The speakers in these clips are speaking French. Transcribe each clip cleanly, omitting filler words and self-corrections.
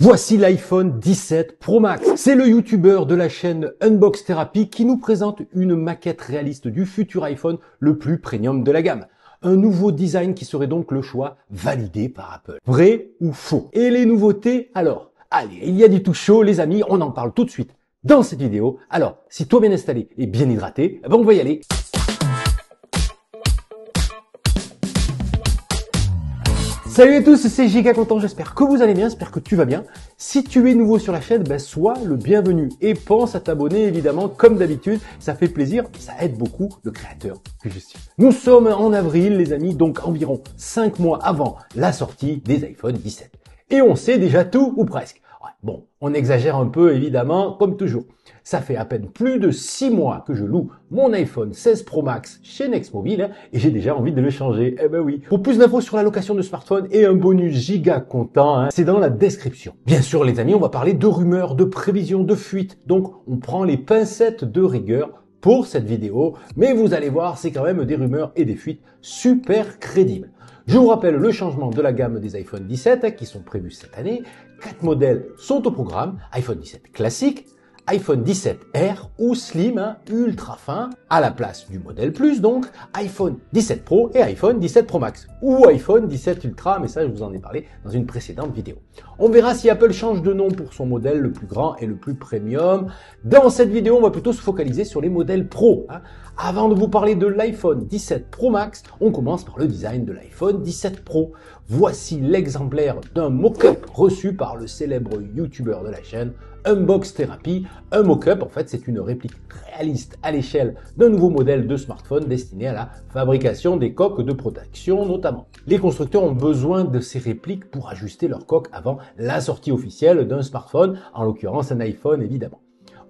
Voici l'iPhone 17 Pro Max. C'est le youtubeur de la chaîne Unbox Therapy qui nous présente une maquette réaliste du futur iPhone le plus premium de la gamme. Un nouveau design qui serait donc le choix validé par Apple. Vrai ou faux? Et les nouveautés alors? Allez, il y a du tout chaud les amis, on en parle tout de suite dans cette vidéo. Alors, si toi bien installé et bien hydraté, on va y aller. Salut à tous, c'est Giga Content, j'espère que vous allez bien, j'espère que tu vas bien. Si tu es nouveau sur la chaîne, sois le bienvenu et pense à t'abonner évidemment comme d'habitude, ça fait plaisir, ça aide beaucoup le créateur que je suis. Nous sommes en avril les amis, donc environ 5 mois avant la sortie des iPhone 17. Et on sait déjà tout ou presque. Ouais, bon, on exagère un peu évidemment comme toujours. Ça fait à peine plus de 6 mois que je loue mon iPhone 16 Pro Max chez Nextmobile et j'ai déjà envie de le changer. Eh ben oui. Pour plus d'infos sur la location de smartphone et un bonus giga content, c'est dans la description. Bien sûr les amis, on va parler de rumeurs, de prévisions, de fuites. Donc on prend les pincettes de rigueur pour cette vidéo. Mais vous allez voir, c'est quand même des rumeurs et des fuites super crédibles. Je vous rappelle le changement de la gamme des iPhone 17 qui sont prévus cette année. 4 modèles sont au programme. iPhone 17 classique, iPhone 17R ou Slim, ultra fin, à la place du modèle Plus donc, iPhone 17 Pro et iPhone 17 Pro Max, ou iPhone 17 Ultra, mais ça je vous en ai parlé dans une précédente vidéo. On verra si Apple change de nom pour son modèle le plus grand et le plus premium. Dans cette vidéo, on va plutôt se focaliser sur les modèles Pro. Avant de vous parler de l'iPhone 17 Pro Max, on commence par le design de l'iPhone 17 Pro. Voici l'exemplaire d'un mock-up reçu par le célèbre youtubeur de la chaîne, Unbox Therapy. Un mock-up, en fait, c'est une réplique réaliste à l'échelle d'un nouveau modèle de smartphone destiné à la fabrication des coques de protection notamment. Les constructeurs ont besoin de ces répliques pour ajuster leur coque avant la sortie officielle d'un smartphone, en l'occurrence un iPhone évidemment.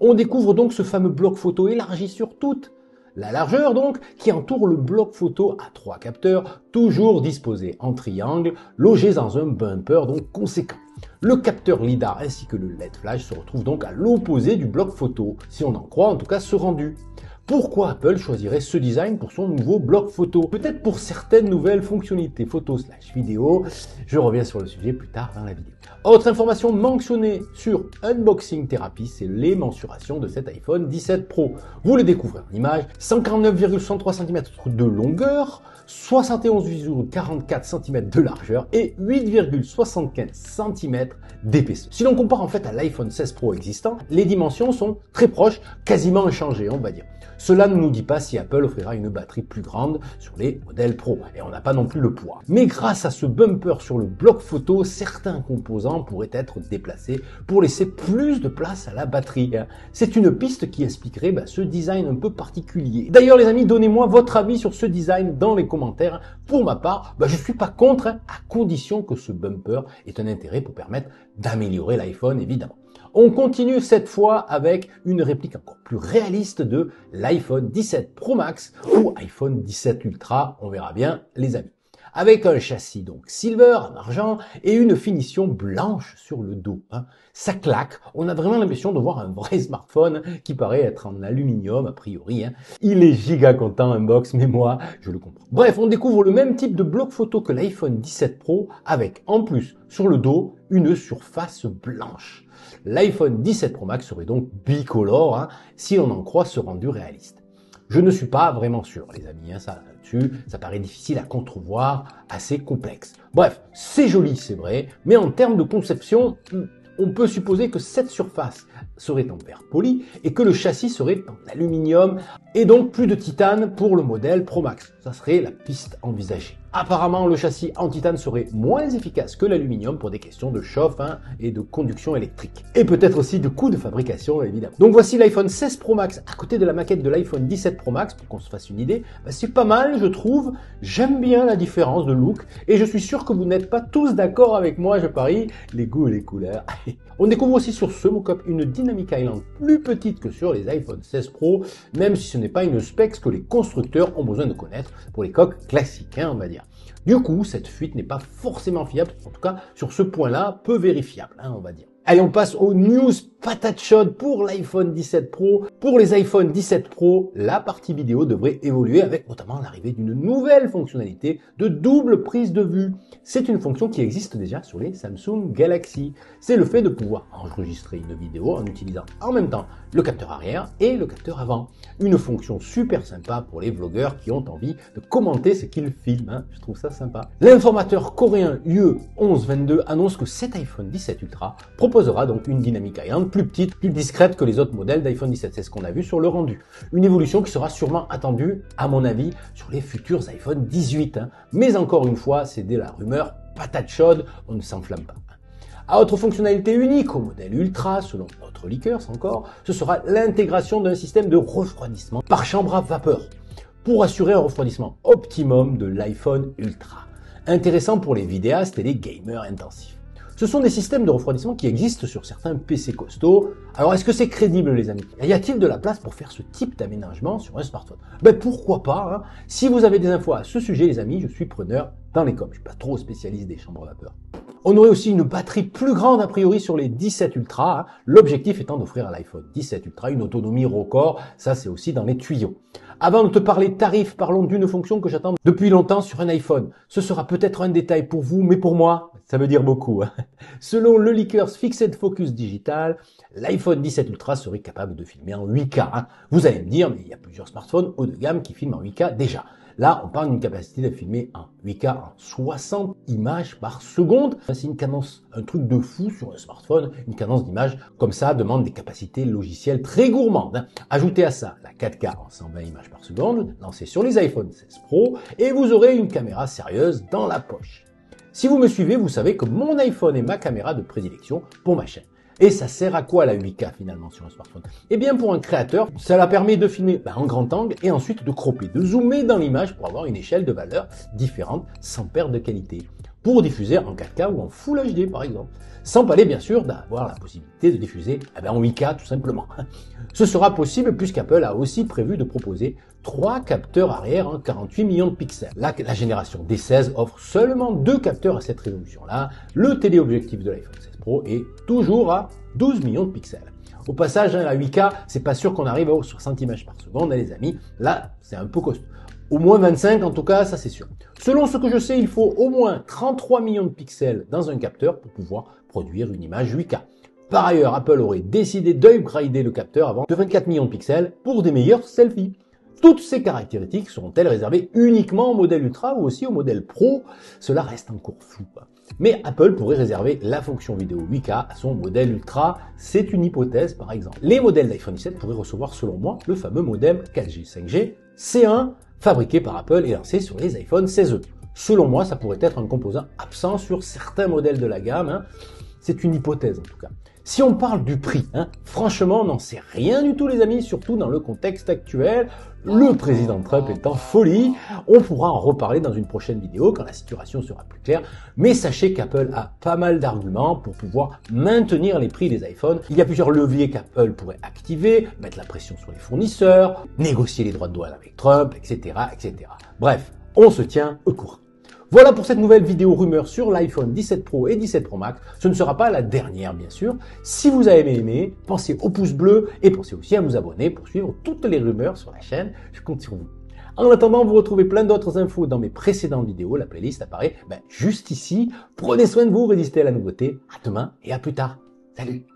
On découvre donc ce fameux bloc photo élargi sur toute la largeur donc, qui entoure le bloc photo à 3 capteurs, toujours disposés en triangle, logés dans un bumper donc conséquent. Le capteur LiDAR ainsi que le LED flash se retrouvent donc à l'opposé du bloc photo, si on en croit en tout cas ce rendu. Pourquoi Apple choisirait ce design pour son nouveau bloc photo? Peut-être pour certaines nouvelles fonctionnalités photo/vidéo. Je reviens sur le sujet plus tard dans la vidéo. Autre information mentionnée sur Unboxing Therapy, c'est les mensurations de cet iPhone 17 Pro. Vous le découvrez en image, 149,63 cm de longueur, 71,44 cm de largeur et 8,75 cm d'épaisseur. Si l'on compare en fait à l'iPhone 16 Pro existant, les dimensions sont très proches, quasiment inchangées on va dire. Cela ne nous dit pas si Apple offrira une batterie plus grande sur les modèles Pro, et on n'a pas non plus le poids. Mais grâce à ce bumper sur le bloc photo, certains composants pourraient être déplacés pour laisser plus de place à la batterie. C'est une piste qui expliquerait ce design un peu particulier. D'ailleurs les amis, donnez-moi votre avis sur ce design dans les commentaires. Pour ma part, je suis pas contre, à condition que ce bumper ait un intérêt pour permettre d'améliorer l'iPhone évidemment. On continue cette fois avec une réplique encore plus réaliste de l'iPhone 17 Pro Max ou iPhone 17 Ultra, on verra bien les amis. Avec un châssis donc silver, en argent, et une finition blanche sur le dos. Ça claque, on a vraiment l'impression de voir un vrai smartphone qui paraît être en aluminium a priori. Il est giga content Unbox, mais moi, je le comprends. Bref, on découvre le même type de bloc photo que l'iPhone 17 Pro, avec en plus sur le dos une surface blanche. L'iPhone 17 Pro Max serait donc bicolore, si on en croit ce rendu réaliste. Je ne suis pas vraiment sûr, les amis, ça là-dessus, ça paraît difficile à contrevoir, assez complexe. Bref, c'est joli, c'est vrai, mais en termes de conception, on peut supposer que cette surface serait en verre poli et que le châssis serait en aluminium et donc plus de titane pour le modèle Pro Max. Ça serait la piste envisagée. Apparemment, le châssis en titane serait moins efficace que l'aluminium pour des questions de chauffe et de conduction électrique. Et peut-être aussi de coût de fabrication, évidemment. Donc voici l'iPhone 16 Pro Max à côté de la maquette de l'iPhone 17 Pro Max, pour qu'on se fasse une idée. C'est pas mal, je trouve. J'aime bien la différence de look et je suis sûr que vous n'êtes pas tous d'accord avec moi, je parie, les goûts et les couleurs. On découvre aussi sur ce mock-up une Dynamic Island plus petite que sur les iPhone 16 Pro, même si ce n'est pas une spec que les constructeurs ont besoin de connaître pour les coques classiques, on va dire. Du coup, cette fuite n'est pas forcément fiable, en tout cas sur ce point-là, peu vérifiable, on va dire. Allez, on passe aux news patate chaude pour l'iPhone 17 Pro. Pour les iPhone 17 Pro, la partie vidéo devrait évoluer avec notamment l'arrivée d'une nouvelle fonctionnalité de double prise de vue. C'est une fonction qui existe déjà sur les Samsung Galaxy. C'est le fait de pouvoir enregistrer une vidéo en utilisant en même temps le capteur arrière et le capteur avant. Une fonction super sympa pour les vlogueurs qui ont envie de commenter ce qu'ils filment, hein. Je trouve ça sympa. L'informateur coréen UE1122 annonce que cet iPhone 17 Ultra proposera donc une dynamic island plus petite, plus discrète que les autres modèles d'iPhone 17. C'est ce qu'on a vu sur le rendu. Une évolution qui sera sûrement attendue, à mon avis, sur les futurs iPhone 18. Hein. Mais encore une fois, c'est dès la rumeur patate chaude, on ne s'enflamme pas. À autre fonctionnalité unique au modèle Ultra, selon notre leakers encore, ce sera l'intégration d'un système de refroidissement par chambre à vapeur pour assurer un refroidissement optimum de l'iPhone Ultra. Intéressant pour les vidéastes et les gamers intensifs. Ce sont des systèmes de refroidissement qui existent sur certains PC costauds. Alors est-ce que c'est crédible les amis? Y a-t-il de la place pour faire ce type d'aménagement sur un smartphone? Ben pourquoi pas, hein. Si vous avez des infos à ce sujet les amis, je suis preneur dans les coms. Je suis pas trop spécialiste des chambres à vapeur. On aurait aussi une batterie plus grande a priori sur les 17 Ultra, hein. L'objectif étant d'offrir à l'iPhone 17 Ultra une autonomie record, ça c'est aussi dans les tuyaux. Avant de te parler tarifs, parlons d'une fonction que j'attends depuis longtemps sur un iPhone. Ce sera peut-être un détail pour vous, mais pour moi, ça veut dire beaucoup. Hein. Selon le leakers Fixed Focus Digital, l'iPhone 17 Ultra serait capable de filmer en 8K. Hein. Vous allez me dire, mais il y a plusieurs smartphones haut de gamme qui filment en 8K déjà. Là, on parle d'une capacité de filmer en 8K en 60 images par seconde. C'est une cadence, un truc de fou sur un smartphone. Une cadence d'image comme ça demande des capacités logicielles très gourmandes. Hein. Ajoutez à ça la 4K en 120 images par seconde, lancée sur les iPhone 16 Pro, et vous aurez une caméra sérieuse dans la poche. Si vous me suivez, vous savez que mon iPhone est ma caméra de prédilection pour ma chaîne. Et ça sert à quoi la 8K finalement sur un smartphone? Eh bien pour un créateur, cela permet de filmer en grand angle et ensuite de cropper, de zoomer dans l'image pour avoir une échelle de valeur différente sans perte de qualité. Pour diffuser en 4K ou en Full HD par exemple. Sans parler bien sûr d'avoir la possibilité de diffuser en 8K tout simplement. Ce sera possible puisqu'Apple a aussi prévu de proposer 3 capteurs arrière en 48 millions de pixels. La génération D16 offre seulement 2 capteurs à cette résolution-là. Le téléobjectif de l'iPhone 16 Pro est toujours à 12 millions de pixels. Au passage, la 8K, c'est pas sûr qu'on arrive aux 60 images par seconde, les amis. Là, c'est un peu costaud. Au moins 25 en tout cas, ça c'est sûr. Selon ce que je sais, il faut au moins 33 millions de pixels dans un capteur pour pouvoir produire une image 8K. Par ailleurs, Apple aurait décidé d'upgrader le capteur avant de 24 millions de pixels pour des meilleurs selfies. Toutes ces caractéristiques seront-elles réservées uniquement au modèle Ultra ou aussi au modèle Pro? Cela reste encore flou. Mais Apple pourrait réserver la fonction vidéo 8K à son modèle Ultra, c'est une hypothèse par exemple. Les modèles d'iPhone 17 pourraient recevoir selon moi le fameux modem 4G 5G C1 fabriqué par Apple et lancé sur les iPhone 16e. Selon moi, ça pourrait être un composant absent sur certains modèles de la gamme. Hein. C'est une hypothèse en tout cas. Si on parle du prix, franchement, on n'en sait rien du tout les amis, surtout dans le contexte actuel. Le président Trump est en folie. On pourra en reparler dans une prochaine vidéo quand la situation sera plus claire. Mais sachez qu'Apple a pas mal d'arguments pour pouvoir maintenir les prix des iPhones. Il y a plusieurs leviers qu'Apple pourrait activer, mettre la pression sur les fournisseurs, négocier les droits de douane avec Trump, etc., etc. Bref, on se tient au courant. Voilà pour cette nouvelle vidéo rumeur sur l'iPhone 17 Pro et 17 Pro Max. Ce ne sera pas la dernière, bien sûr. Si vous avez aimé, pensez au pouce bleu et pensez aussi à vous abonner pour suivre toutes les rumeurs sur la chaîne. Je compte sur vous. En attendant, vous retrouvez plein d'autres infos dans mes précédentes vidéos. La playlist apparaît juste ici. Prenez soin de vous, résistez à la nouveauté. À demain et à plus tard. Salut!